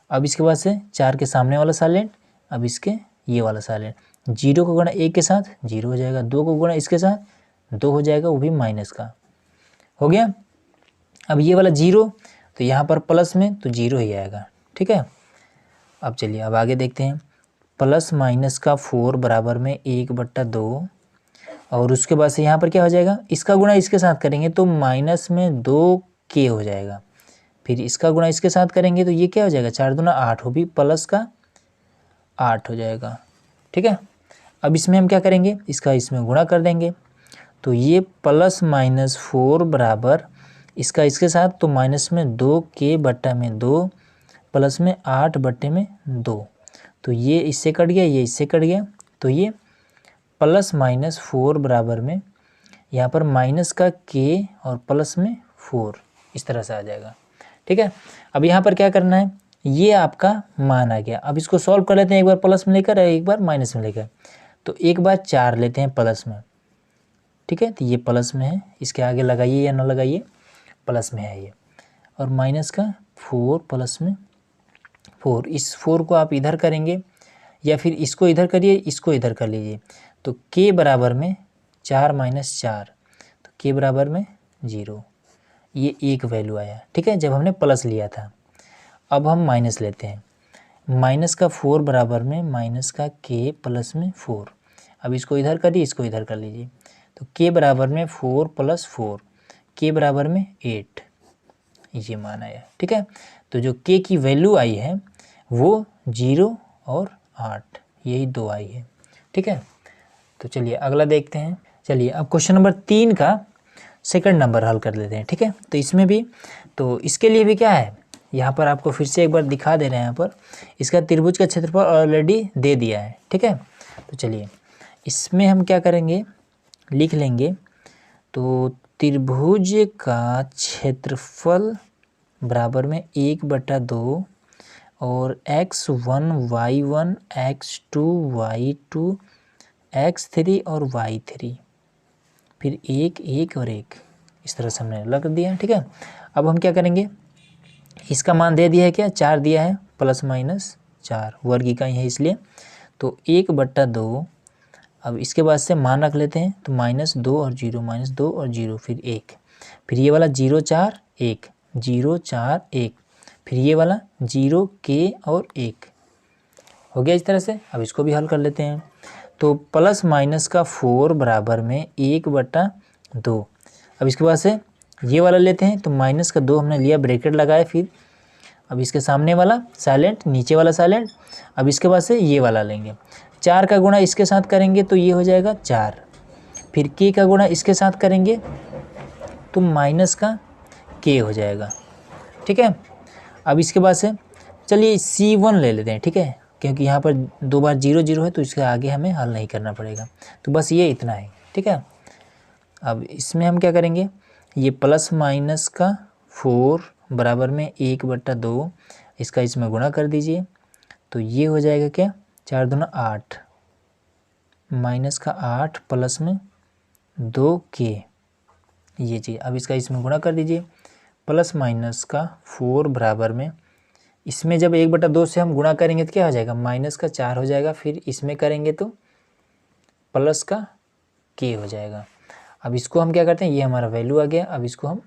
अब इसके बाद से 4 के सामने वाला साइलेंट, अब इसके ये वाला साइलेंट, 0 को गुणा 1 के साथ 0 हो जाएगा, 2 को गुणा इसके साथ 2 हो जाएगा, वो भी माइनस का हो गया। अब ये वाला 0, तो यहाँ पर प्लस में तो 0 ही आएगा, ठीक है। अब चलिए अब आगे देखते हैं। +-4 बराबर में 1/2, और उसके बाद से यहाँ पर क्या हो जाएगा, इसका गुणा इसके साथ करेंगे तो माइनस में 2k हो जाएगा, फिर इसका गुणा इसके साथ करेंगे तो ये क्या हो जाएगा, 4 दूना 8, हो भी प्लस का 8 हो जाएगा, ठीक है। अब इसमें हम क्या करेंगे, इसका इसमें गुणा कर देंगे, तो ये +-4 बराबर इसका इसके साथ तो माइनस में 2k/2 प्लस में 8/2, तो ये इससे कट गया, ये इससे कट गया, तो ये +-4 बराबर में यहाँ पर माइनस का k और प्लस में 4 इस तरह से आ जाएगा, ठीक है। अब यहाँ पर क्या करना है, ये आपका मान आ गया। अब इसको सॉल्व कर लेते हैं, एक बार प्लस में लेकर और एक बार माइनस में लेकर। तो एक बार 4 लेते हैं प्लस में, ठीक है, तो ये प्लस में है, इसके आगे लगाइए या ना लगाइए, प्लस में है ये, और माइनस का 4 प्लस में 4, इस 4 को आप इधर करेंगे या फिर इसको इधर करिए, इसको इधर कर लीजिए। तो k बराबर में 4 - 4, तो k बराबर में 0, ये एक वैल्यू आया, ठीक है, जब हमने प्लस लिया था। अब हम माइनस लेते हैं, माइनस का 4 बराबर में माइनस का k प्लस में 4। अब इसको इधर करिए, इसको इधर कर लीजिए, तो k बराबर में 4 + 4, k बराबर में 8, ये मान आया, ठीक है। तो जो k की वैल्यू आई है वो 0 और 8, यही 2 आई है, ठीक है। तो चलिए अगला देखते हैं। चलिए अब क्वेश्चन नंबर 3 का सेकंड नंबर हल कर लेते हैं, ठीक है। तो इसमें भी, तो इसके लिए भी क्या है, यहाँ पर आपको फिर से एक बार दिखा दे रहे हैं। यहाँ पर इसका त्रिभुज का क्षेत्रफल ऑलरेडी दे दिया है, ठीक है। तो चलिए इसमें हम क्या करेंगे, लिख लेंगे। तो त्रिभुज का क्षेत्रफल बराबर में 1/2 और x1 y1 x2 y2 x3 और y3, फिर 1 1 और 1, इस तरह से हमने लग दिया, ठीक है। अब हम क्या करेंगे, इसका मान दे दिया है, क्या 4 दिया है, +-4 वर्ग इकाई है इसलिए, तो 1/2। अब इसके बाद से मान रख लेते हैं, तो -2 और 0, -2 और 0, फिर 1, फिर ये वाला 0 4 1, 0 4 1, फिर ये वाला 0 k और 1 हो गया इस तरह से। अब इसको भी हल कर लेते हैं। तो +-4 बराबर में 1/2। अब इसके बाद से ये वाला लेते हैं, तो माइनस का 2 हमने लिया, ब्रैकेट लगाए, फिर अब इसके सामने वाला साइलेंट, नीचे वाला साइलेंट, अब इसके बाद से ये वाला लेंगे, 4 का गुणा इसके साथ करेंगे तो ये हो जाएगा 4, फिर k का गुणा इसके साथ करेंगे तो माइनस का k हो जाएगा, ठीक है। अब इसके बाद से चलिए C1 ले लेते हैं, ठीक है, क्योंकि यहाँ पर 2 बार 0 0 है तो इसके आगे हमें हल नहीं करना पड़ेगा, तो बस ये इतना है, ठीक है। अब इसमें हम क्या करेंगे, ये +-4 बराबर में 1/2, इसका इसमें गुणा कर दीजिए, तो ये हो जाएगा क्या, 4 दूना 8, माइनस का 8 प्लस में 2k, ये चीज़। अब इसका इसमें गुणा कर दीजिए, +-4 बराबर में इसमें जब 1/2 से हम गुणा करेंगे तो क्या हो जाएगा, -4 हो जाएगा। फिर इसमें करेंगे तो प्लस का k हो जाएगा। अब इसको हम क्या करते हैं, ये हमारा वैल्यू आ गया। अब इसको हम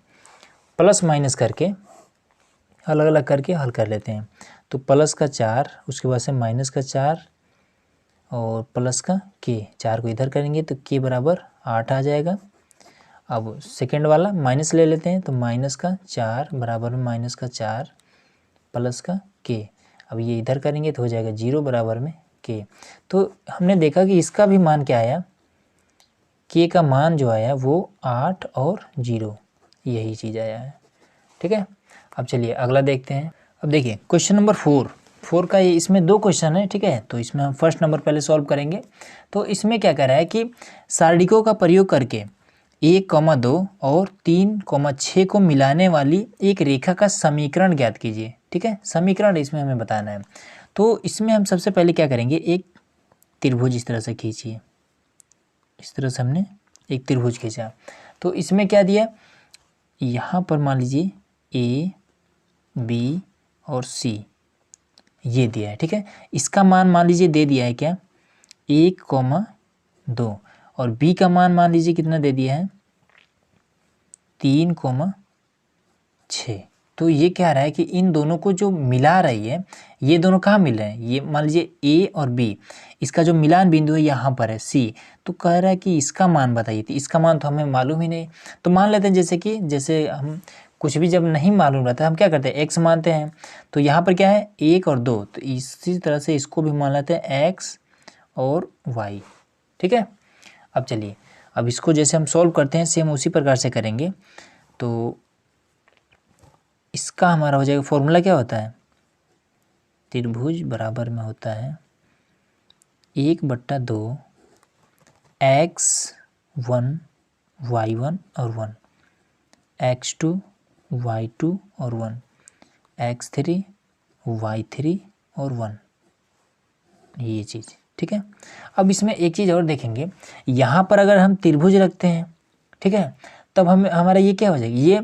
प्लस माइनस करके अलग अलग करके हल कर लेते हैं। तो प्लस का 4, उसके बाद से -4 और प्लस का k, 4 को इधर करेंगे तो k बराबर 8 आ जाएगा। अब सेकेंड वाला माइनस ले लेते हैं, तो -4 बराबर में -4 प्लस का k। अब ये इधर करेंगे तो हो जाएगा 0 बराबर में k। तो हमने देखा कि इसका भी मान क्या आया, k का मान जो आया वो 8 और 0, यही चीज़ आया है। ठीक है, अब चलिए अगला देखते हैं। अब देखिए क्वेश्चन नंबर 4 का ये, इसमें 2 क्वेश्चन है। ठीक है, तो इसमें हम फर्स्ट नंबर पहले सॉल्व करेंगे। तो इसमें क्या कह रहा है कि सारणिकों का प्रयोग करके 1,2 और 3,6 को मिलाने वाली एक रेखा का समीकरण ज्ञात कीजिए। ठीक है, समीकरण इसमें हमें बताना है। तो इसमें हम सबसे पहले क्या करेंगे, एक त्रिभुज इस तरह से खींचिए। इस तरह से हमने एक त्रिभुज खींचा। तो इसमें क्या दिया, यहाँ पर मान लीजिए A, B और C ये दिया है। ठीक है, इसका मान लीजिए दे दिया है क्या, 1,2 और B का मान लीजिए कितना दे दिया है, 3,6। तो ये कह रहा है कि इन दोनों को जो मिला रही है, ये दोनों कहाँ मिल रहे हैं, ये मान लीजिए A और B, इसका जो मिलान बिंदु है यहाँ पर है C। तो कह रहा है कि इसका मान बताइए। तो इसका मान तो हमें मालूम ही नहीं। तो मान लेते हैं जैसे हम कुछ भी जब नहीं मालूम रहता है हम क्या करते हैं, x मानते हैं। तो यहाँ पर क्या है 1 और 2, तो इसी तरह से इसको भी मान लेते हैं x और y। ठीक है, अब चलिए अब इसको जैसे हम सॉल्व करते हैं सेम उसी प्रकार से करेंगे। तो इसका हमारा हो जाएगा, फॉर्मूला क्या होता है, त्रिभुज बराबर में होता है 1/2 x1 y1 और 1, x2 y2 और 1, x3 y3 और 1, ये चीज़। ठीक है, अब इसमें एक चीज़ और देखेंगे, यहाँ पर अगर हम त्रिभुज रखते हैं, ठीक है, तब हमारा ये क्या हो जाएगा, ये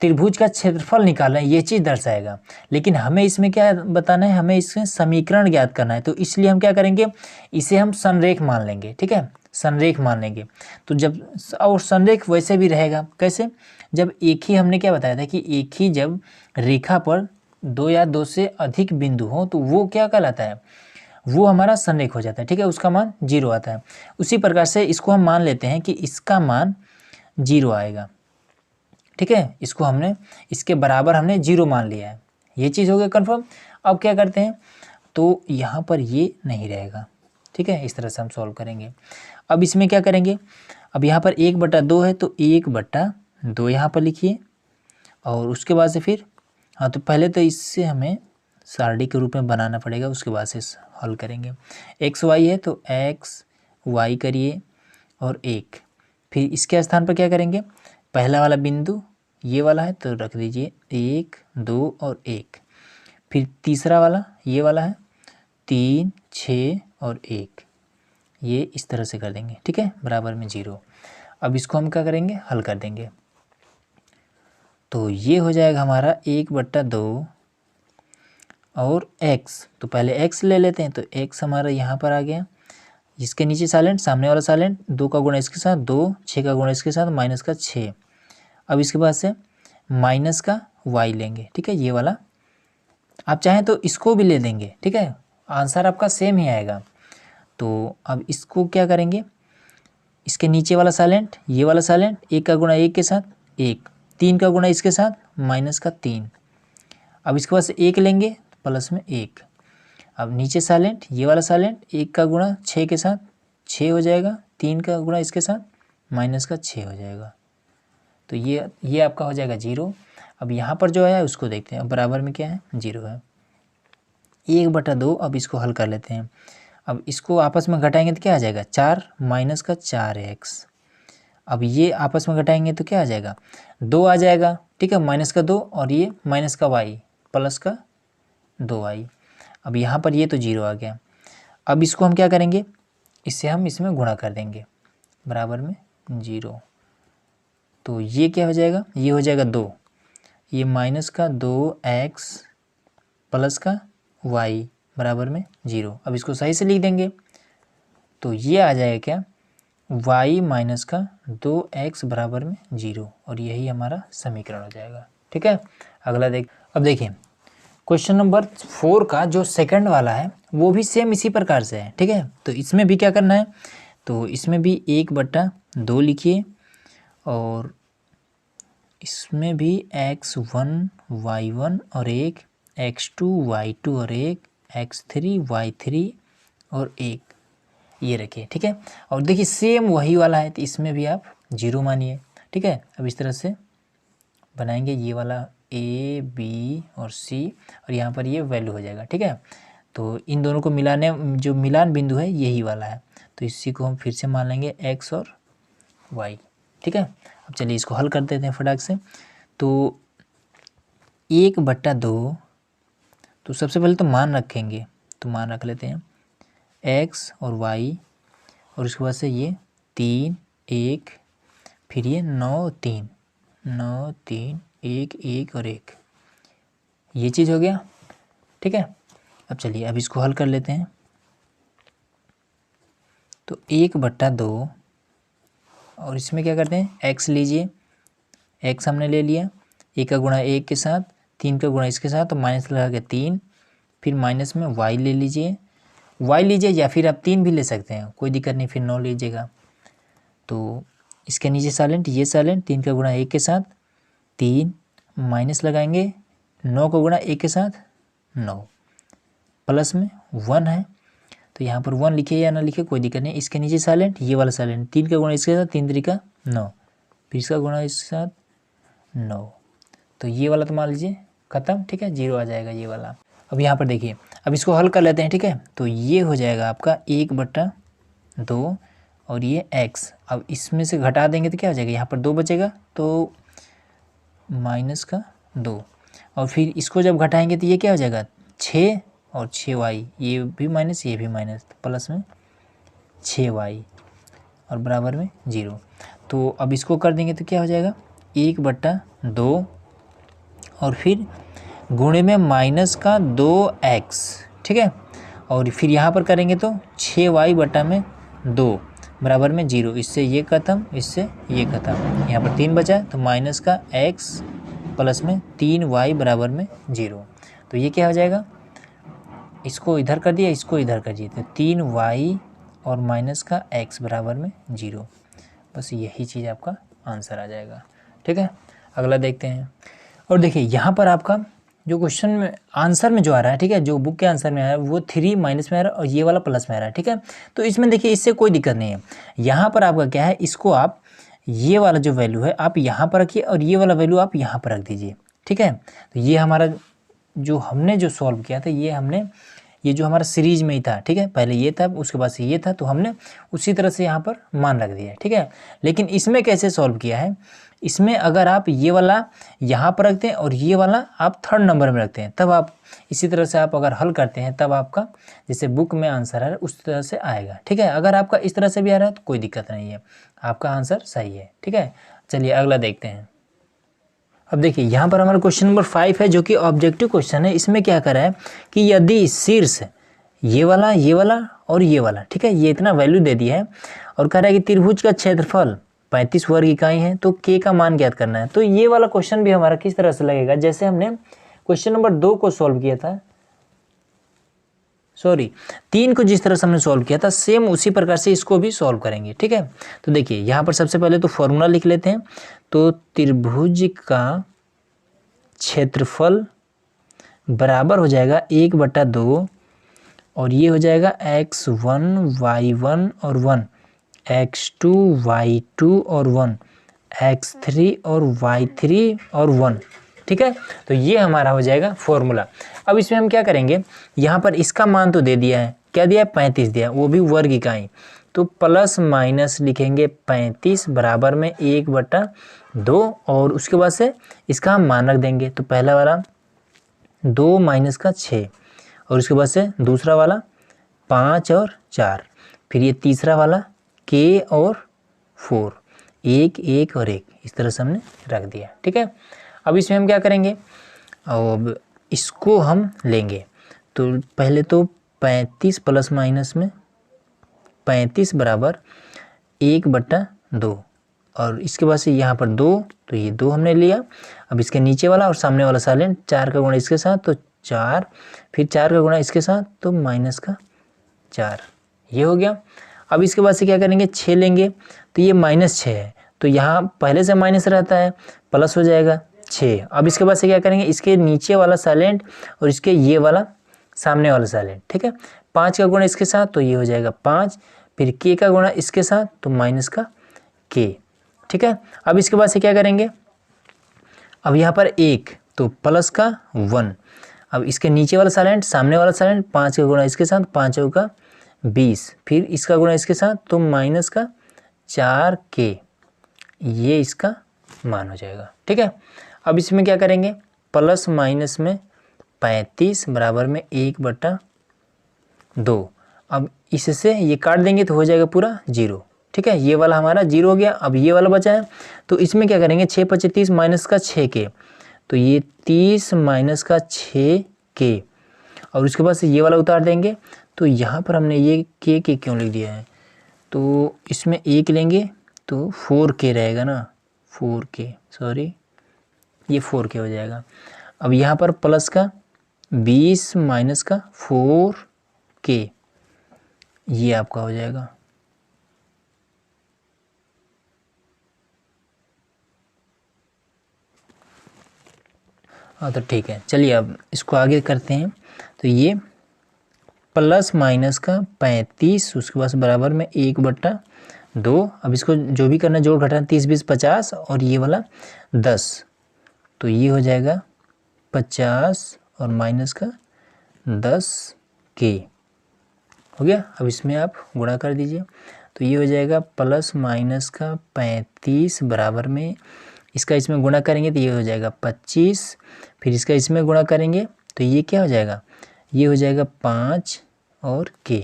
त्रिभुज का क्षेत्रफल निकालना है, ये चीज़ दर्शाएगा। लेकिन हमें इसमें क्या बताना है, हमें इसमें समीकरण ज्ञात करना है। तो इसलिए हम क्या करेंगे, इसे हम संरेख मान लेंगे। ठीक है, संरेख मान लेंगे। तो जब, और संरेख वैसे भी रहेगा कैसे, जब एक ही, हमने क्या बताया था कि एक ही जब रेखा पर 2 या 2 से अधिक बिंदु हो तो वो क्या कहलाता है, वो हमारा संरेख हो जाता है। ठीक है, उसका मान 0 आता है। उसी प्रकार से इसको हम मान लेते हैं कि इसका मान 0 आएगा। ठीक है, इसको हमने इसके बराबर हमने 0 मान लिया है, ये चीज़ हो गया कन्फर्म। अब क्या करते हैं, तो यहाँ पर ये नहीं रहेगा। ठीक है, इस तरह से हम सॉल्व करेंगे। अब इसमें क्या करेंगे, अब यहाँ पर 1/2 है तो 1/2 यहाँ पर लिखिए। और उसके बाद से फिर हाँ, तो पहले तो इससे हमें सारणी के रूप में बनाना पड़ेगा, उसके बाद से हल करेंगे। एक्स वाई है तो एक्स वाई करिए और 1, फिर इसके स्थान पर क्या करेंगे, पहला वाला बिंदु ये वाला है तो रख दीजिए 1 2 और 1, फिर तीसरा वाला ये वाला है 3 6 और 1, ये इस तरह से कर देंगे। ठीक है, बराबर में 0। अब इसको हम क्या करेंगे, हल कर देंगे। तो ये हो जाएगा हमारा 1/2 और x, तो पहले x ले लेते हैं। तो x हमारा यहाँ पर आ गया, इसके नीचे साइलेंट, सामने वाला साइलेंट, 2 का गुणा इसके साथ 2, 6 का गुणा इसके साथ -6। अब इसके बाद से माइनस का y लेंगे। ठीक है, ये वाला, आप चाहें तो इसको भी ले देंगे। ठीक है, आंसर आपका सेम ही आएगा। तो अब इसको क्या करेंगे, इसके नीचे वाला साइलेंट, ये वाला साइलेंट, 1 का गुणा 1 के साथ 1, 3 का गुणा इसके साथ -3। अब इसके बाद से 1 लेंगे प्लस में 1। अब नीचे साइलेंट, ये वाला साइलेंट, 1 का गुणा 6 के साथ 6 हो जाएगा, 3 का गुणा इसके साथ -6 हो जाएगा। तो ये आपका हो जाएगा 0। अब यहाँ पर जो है उसको देखते हैं, अब बराबर में क्या है, 0 है। 1/2, अब इसको हल कर लेते हैं। अब इसको आपस में घटाएंगे तो क्या आ जाएगा, 4 -4x। अब ये आपस में घटाएंगे तो क्या आ जाएगा, 2 आ जाएगा। ठीक है, -2 और ये -y प्लस का 2y। अब यहाँ पर ये तो 0 आ गया। अब इसको हम क्या करेंगे, इससे हम इसमें गुणा कर देंगे, बराबर में 0। तो ये क्या हो जाएगा, ये हो जाएगा 2, ये -2x प्लस का y बराबर में 0। अब इसको सही से लिख देंगे तो ये आ जाएगा क्या, y माइनस का 2x बराबर में 0, और यही हमारा समीकरण हो जाएगा। ठीक है, अगला अब देखिए क्वेश्चन नंबर 4 का जो सेकंड वाला है वो भी सेम इसी प्रकार से है। ठीक है, तो इसमें भी क्या करना है, तो इसमें भी 1/2 लिखिए, और इसमें भी x1 y1 और एक, x2 y2 और एक, x3 y3 और एक, ये रखिए। ठीक है, और देखिए सेम वही वाला है तो इसमें भी आप 0 मानिए। ठीक है, अब इस तरह से बनाएंगे, ये वाला a b और c, और यहाँ पर ये वैल्यू हो जाएगा। ठीक है, तो इन दोनों को मिलाने, जो मिलान बिंदु है यही वाला है, तो इसी को हम फिर से मान लेंगे x और y। ठीक है, अब चलिए इसको हल कर देते हैं फटाक से। तो 1/2, तो सबसे पहले तो मान रखेंगे, तो मान रख लेते हैं x और y, और उसके बाद से ये 3 1, फिर ये 9 3 9 3 1 1 और 1, ये चीज़ हो गया। ठीक है, अब चलिए अब इसको हल कर लेते हैं। तो 1/2, और इसमें क्या करते हैं, x लीजिए, x हमने ले लिया, 1 का गुणा 1 के साथ, 3 का गुणा इसके साथ, तो माइनस लगा के 3, फिर माइनस में y ले लीजिए, y लीजिए या फिर आप 3 भी ले सकते हैं, कोई दिक्कत नहीं, फिर 9 लीजिएगा। तो इसके नीचे साइलेंट, ये साइलेंट, 3 का गुणा 1 के साथ 3, माइनस लगाएंगे 9 का गुणा 1 के साथ 9, प्लस में 1 है, तो यहाँ पर 1 लिखिए या ना लिखिए कोई दिक्कत नहीं। इसके नीचे साइलेंट, ये वाला साइलेंट, 3 का गुणा इसके साथ 3 3 का 9, फिर इसका गुणा इसके साथ 9, तो ये वाला तो मान लीजिए खत्म। ठीक है, 0 आ जाएगा ये वाला। अब यहाँ पर देखिए, अब इसको हल कर लेते हैं। ठीक है, तो ये हो जाएगा आपका 1/2 और ये x, अब इसमें से घटा देंगे तो क्या हो जाएगा, यहाँ पर 2 बचेगा, तो -2, और फिर इसको जब घटाएंगे तो ये क्या हो जाएगा 6 और 6y, ये भी माइनस ये भी माइनस, तो प्लस में 6y और बराबर में 0। तो अब इसको कर देंगे तो क्या हो जाएगा 1/2, और फिर गुणे में माइनस का 2x। ठीक है, और फिर यहाँ पर करेंगे तो 6y/2 बराबर में 0, इससे ये खत्म, इससे ये खत्म, यहाँ पर 3 बचा, तो माइनस का x प्लस में 3y बराबर में 0। तो ये क्या हो जाएगा, इसको इधर कर दिया, इसको इधर कर दिया, तो 3y और माइनस का x बराबर में 0, बस यही चीज़ आपका आंसर आ जाएगा। ठीक है, अगला देखते हैं। और देखिए यहाँ पर आपका जो क्वेश्चन में आंसर में जो आ रहा है, ठीक है, जो बुक के आंसर में आ रहा है वो 3 माइनस में आ रहा है और ये वाला प्लस में आ रहा है। ठीक है, तो इसमें देखिए इससे कोई दिक्कत नहीं है। यहाँ पर आपका क्या है, इसको आप ये वाला जो वैल्यू है आप यहाँ पर रखिए और ये वाला वैल्यू आप यहाँ पर रख दीजिए। ठीक है, तो ये हमारा जो हमने जो सॉल्व किया था, ये जो हमारा सीरीज में ही था। ठीक है, पहले ये था, उसके बाद से ये था, तो हमने उसी तरह से यहाँ पर मान रख दिया है। ठीक है, लेकिन इसमें कैसे सॉल्व किया है, इसमें अगर आप ये वाला यहाँ पर रखते हैं और ये वाला आप 3rd नंबर में रखते हैं, तब आप इसी तरह से आप अगर हल करते हैं तब आपका जैसे बुक में आंसर है उस तरह से आएगा। ठीक है, अगर आपका इस तरह से भी आ रहा है तो कोई दिक्कत नहीं है, आपका आंसर सही है। ठीक है, चलिए अगला देखते हैं। अब देखिए यहाँ पर हमारा क्वेश्चन नंबर 5 है जो कि ऑब्जेक्टिव क्वेश्चन है। इसमें क्या करा है कि यदि शीर्ष ये वाला और ये वाला, ठीक है, ये इतना वैल्यू दे दिया है और कह रहा है कि त्रिभुज का क्षेत्रफल 35 वर्ग इकाई है, तो k का मान ज्ञात करना है। तो ये वाला क्वेश्चन भी हमारा किस तरह से लगेगा, जैसे हमने क्वेश्चन नंबर 2 को सॉल्व किया था, 3 को जिस तरह से हमने सॉल्व किया था, सेम उसी प्रकार से इसको भी सॉल्व करेंगे। ठीक है, तो देखिए यहाँ पर सबसे पहले तो फॉर्मूला लिख लेते हैं। तो त्रिभुज का क्षेत्रफल बराबर हो जाएगा 1/2, और ये हो जाएगा x1 y1 और 1, x2 y2 और 1, x3 और y3 और 1। ठीक है, तो ये हमारा हो जाएगा फॉर्मूला। अब इसमें हम क्या करेंगे, यहाँ पर इसका मान तो दे दिया है, क्या दिया है 35 दिया है, वो भी वर्ग इकाई, तो प्लस माइनस लिखेंगे 35 बराबर में 1/2, और उसके बाद से इसका हम मान रख देंगे। तो पहला वाला 2 माइनस का 6, और उसके बाद से दूसरा वाला 5 और 4, फिर ये तीसरा वाला k और 4, 1 और 1, इस तरह से हमने रख दिया। ठीक है, अब इसमें हम क्या करेंगे, अब इसको हम लेंगे। तो पहले तो 35 प्लस माइनस में 35 बराबर 1/2 और इसके बाद से यहाँ पर 2, तो ये 2 हमने लिया। अब इसके नीचे वाला और सामने वाला साइलेंट, 4 का गुणा इसके साथ तो 4, फिर 4 का गुणा इसके साथ तो -4, ये हो गया। अब इसके बाद से क्या करेंगे, 6 लेंगे, तो ये -6 है, तो यहाँ पहले से माइनस रहता है, प्लस हो जाएगा 6। अब इसके बाद से क्या करेंगे, इसके नीचे वाला साइलेंट और इसके ये वाला सामने वाला साइलेंट, ठीक है। 5 का गुणा इसके साथ तो ये हो जाएगा 5, फिर k का गुणा इसके साथ तो -k, ठीक है। अब इसके बाद से क्या करेंगे, अब यहाँ पर 1 तो प्लस का 1, अब इसके नीचे वाला साइलेंट सामने वाला साइलेंट, 5 का गुणा इसके साथ 5 का 20, फिर इसका गुणा इसके साथ तो -4k, ये इसका मान हो जाएगा, ठीक है। अब इसमें क्या करेंगे, प्लस माइनस में 35 बराबर में 1/2। अब इससे ये काट देंगे तो हो जाएगा पूरा 0, ठीक है। ये वाला हमारा 0 हो गया। अब ये वाला बचा है, तो इसमें क्या करेंगे, 6 × 25 30 माइनस का 6k, तो ये 30 माइनस का 6k, और उसके बाद से ये वाला उतार देंगे। तो यहाँ पर हमने ये k क्यों लिख दिया है, तो इसमें 1 लेंगे तो 4k रहेगा ना, 4k, सॉरी ये 4k हो जाएगा। अब यहाँ पर प्लस का 20 माइनस का 4k, ये आपका हो जाएगा। हाँ तो ठीक है, चलिए अब इसको आगे करते हैं। तो ये प्लस माइनस का 35, उसके बाद बराबर में 1/2। अब इसको जो भी करना है जोड़ घटाना, 30 20 50 और ये वाला 10, तो ये हो जाएगा 50 और माइनस का 10k हो गया। अब इसमें आप गुणा कर दीजिए, तो ये हो जाएगा प्लस माइनस का 35 बराबर में, इसका इसमें गुणा करेंगे तो ये हो जाएगा 25, फिर इसका इसमें गुणा करेंगे तो ये क्या हो जाएगा, ये हो जाएगा 5 और k,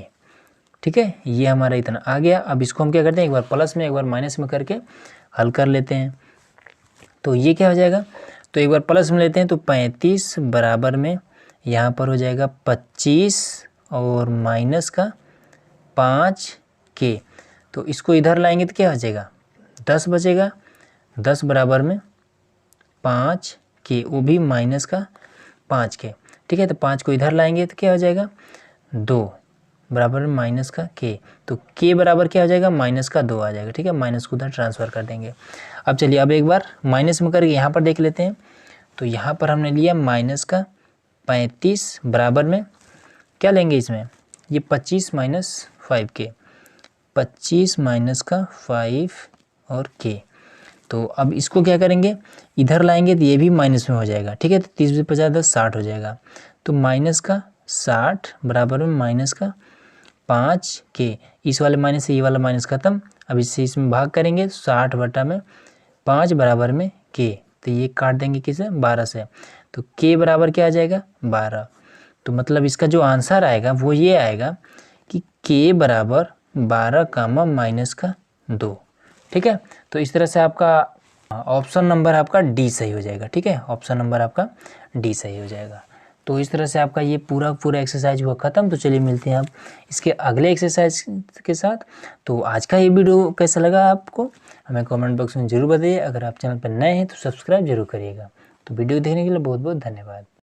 ठीक है। ये हमारा इतना आ गया। अब इसको हम क्या करते हैं, एक बार प्लस में एक बार माइनस में करके हल कर लेते हैं। तो ये क्या हो जाएगा, तो एक बार प्लस में लेते हैं तो 35 बराबर में यहाँ पर हो जाएगा 25 और माइनस का 5k, तो इसको इधर लाएंगे तो क्या हो जाएगा, 10 बचेगा। 10 बराबर में 5k, वो भी माइनस का 5k, ठीक है। तो 5 को इधर लाएंगे तो क्या हो जाएगा, 2 बराबर में माइनस का k, तो k बराबर क्या हो जाएगा, माइनस का 2 आ जाएगा, ठीक है। माइनस को उधर ट्रांसफ़र कर देंगे। अब चलिए अब एक बार माइनस में करके यहाँ पर देख लेते हैं। तो यहाँ पर हमने लिया माइनस का 35 बराबर में क्या लेंगे, इसमें ये 25 माइनस 5k, 25 माइनस का 5 और k। तो अब इसको क्या करेंगे, इधर लाएंगे तो ये भी माइनस में हो जाएगा, ठीक है। तो 30 × 50 10 60 हो जाएगा, तो माइनस का 60 बराबर में माइनस का 5k, इस वाले माइनस से ये वाला माइनस खत्म। अब इससे इसमें भाग करेंगे 60/5 बराबर में k, तो ये काट देंगे किसे, 12 से, तो k बराबर क्या आ जाएगा, 12। तो मतलब इसका जो आंसर आएगा वो ये आएगा कि k बराबर 12 कामा माइनस का 2, ठीक है। तो इस तरह से आपका ऑप्शन नंबर आपका डी सही हो जाएगा, ठीक है। ऑप्शन नंबर आपका डी सही हो जाएगा। तो इस तरह से आपका ये पूरा एक्सरसाइज हुआ ख़त्म। तो चलिए मिलते हैं आप इसके अगले एक्सरसाइज के साथ। तो आज का ये वीडियो कैसा लगा आपको, हमें कमेंट बॉक्स में ज़रूर बताइए। अगर आप चैनल पर नए हैं तो सब्सक्राइब जरूर करिएगा। तो वीडियो देखने के लिए बहुत बहुत धन्यवाद।